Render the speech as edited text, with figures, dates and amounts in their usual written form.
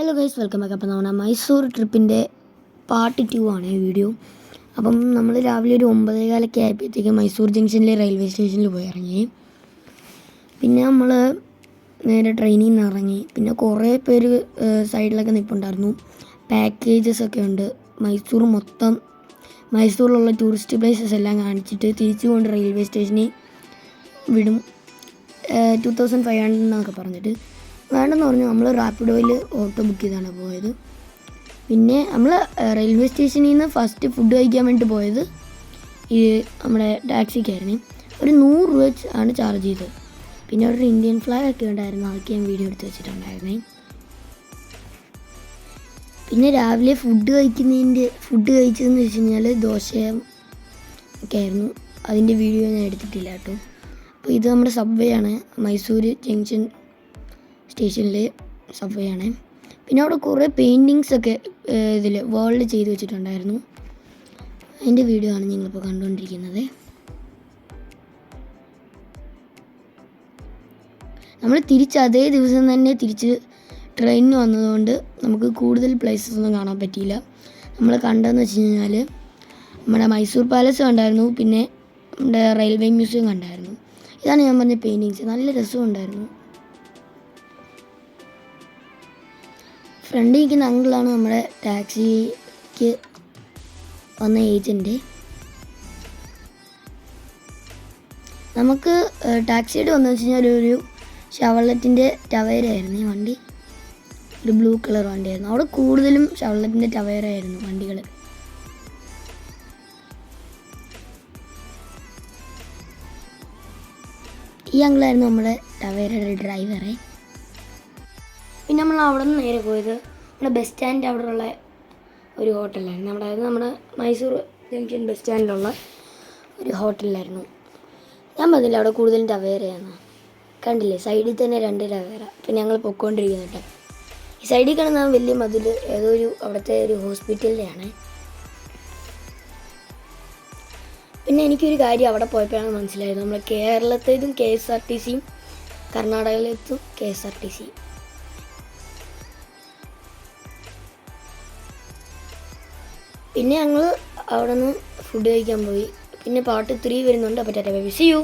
Hello guys, welcome back. അപ്പോൾ നമ്മുടെ Mysore ട്രിപ്പിൻ്റെ part 2 ആണ് ഈ വീഡിയോ. അപ്പം നമ്മൾ രാവിലെ ഒരു 9:15 ആയപ്പോഴത്തേക്ക് മൈസൂർ ജംഗ്ഷനിലെ റെയിൽവേ സ്റ്റേഷനിൽ പോയി ഇറങ്ങി. പിന്നെ നമ്മൾ നേരെ ട്രെയിനിൽ നിന്ന് ഇറങ്ങി. പിന്നെ കുറേ പേര് സൈഡിലൊക്കെ നിൽപ്പുണ്ടായിരുന്നു. പാക്കേജസ് ഒക്കെ ഉണ്ട്. മൈസൂർ മൊത്തം, മൈസൂരിലുള്ള ടൂറിസ്റ്റ് പ്ലേസസ് എല്ലാം കാണിച്ചിട്ട് തിരിച്ചുകൊണ്ട് റെയിൽവേ സ്റ്റേഷനിൽ വിടും. 2500 എന്നൊക്കെ പറഞ്ഞിട്ട് വേണ്ടെന്ന് പറഞ്ഞു. നമ്മൾ റാപ്പിഡോയിൽ ഓട്ടോ ബുക്ക് ചെയ്താണ് പോയത്. പിന്നെ നമ്മൾ റെയിൽവേ സ്റ്റേഷനിൽ നിന്ന് ഫസ്റ്റ് ഫുഡ് കഴിക്കാൻ വേണ്ടി പോയത് ഈ നമ്മുടെ ടാക്സിക്കായിരുന്നു. ഒരു 100 രൂപ ആണ് ചാർജ് ചെയ്തത്. പിന്നെ ഒരു ഇന്ത്യൻ ഫ്ലാഗ് ഒക്കെ ഉണ്ടായിരുന്നു, അതൊക്കെ ഞാൻ വീഡിയോ എടുത്ത് വെച്ചിട്ടുണ്ടായിരുന്നേ. പിന്നെ രാവിലെ ഫുഡ് കഴിച്ചതെന്ന് വെച്ച് കഴിഞ്ഞാൽ ദോശ ഒക്കെ ആയിരുന്നു. അതിൻ്റെ വീഡിയോ ഞാൻ എടുത്തിട്ടില്ല കേട്ടോ. അപ്പോൾ ഇത് നമ്മുടെ സബ്വേ ആണ്, മൈസൂർ ജംഗ്ഷൻ സ്റ്റേഷനിലെ സബ്വേ ആണ്. പിന്നെ അവിടെ കുറേ പെയിൻറ്റിങ്സ് ഒക്കെ ഇതിൽ വേൾഡ് ചെയ്ത് വെച്ചിട്ടുണ്ടായിരുന്നു. അതിൻ്റെ വീഡിയോ ആണ് നിങ്ങളിപ്പോൾ കണ്ടുകൊണ്ടിരിക്കുന്നത്. നമ്മൾ അതേ ദിവസം തന്നെ തിരിച്ച് ട്രെയിനിന് വന്നതുകൊണ്ട് നമുക്ക് കൂടുതൽ പ്ലേസസ് ഒന്നും കാണാൻ പറ്റിയില്ല. നമ്മൾ കണ്ടതെന്ന് വെച്ച് കഴിഞ്ഞാൽ നമ്മുടെ മൈസൂർ പാലസ് കണ്ടായിരുന്നു, പിന്നെ നമ്മുടെ റെയിൽവേ മ്യൂസിയം കണ്ടായിരുന്നു. ഇതാണ് ഞാൻ പറഞ്ഞ പെയിൻറ്റിങ്സ്. നല്ല രസമുണ്ടായിരുന്നു. ഫ്രണ്ടിൽ നിൽക്കുന്ന അങ്കിളാണ് നമ്മുടെ ടാക്സിക്ക് വന്ന ഏജൻറ്റ്. നമുക്ക് ടാക്സിയുടെ വന്നു വെച്ച് കഴിഞ്ഞാൽ ഒരു ഷവർലെറ്റിൻ്റെ ടവേരയായിരുന്നു ഈ വണ്ടി. ഒരു ബ്ലൂ കളർ വണ്ടിയായിരുന്നു. അവിടെ കൂടുതലും ഷവർലെറ്റിൻ്റെ ടവേരയായിരുന്നു വണ്ടികൾ. ഈ അങ്കിളായിരുന്നു നമ്മുടെ ടവേരയുടെ ഡ്രൈവറെ. പിന്നെ നമ്മൾ അവിടെ നിന്ന് നേരെ പോയത് നമ്മുടെ ബസ് സ്റ്റാൻഡ് അവിടെയുള്ള ഒരു ഹോട്ടലിലായിരുന്നു. നമ്മുടെ മൈസൂർ ജംഗ്ഷൻ ബസ് സ്റ്റാൻഡിലുള്ള ഒരു ഹോട്ടലിലായിരുന്നു. ഞാൻ പറഞ്ഞില്ല അവിടെ കൂടുതലും ടവേരയാണ്. കണ്ടില്ലേ, സൈഡിൽ തന്നെ 2 ടവേര. പിന്നെ ഞങ്ങൾ പൊയ്ക്കൊണ്ടിരിക്കുന്നുണ്ട്. ഈ സൈഡിൽ കാണുന്ന വലിയ മതിൽ ഏതോ അവിടുത്തെ ഒരു ഹോസ്പിറ്റലിൻ്റെയാണ്. പിന്നെ എനിക്കൊരു കാര്യം അവിടെ പോയപ്പോഴാണ് മനസ്സിലായത്. നമ്മൾ കേരളത്തേതും KSRTC, കർണാടകയിലേതും KSRTC. പിന്നെ ഞങ്ങൾ അവിടെ നിന്ന് ഫുഡ് കഴിക്കാൻ പോയി. പിന്നെ പാർട്ട് 3 വരുന്നുണ്ട്. അപ്പോൾ tata bye bye, see U.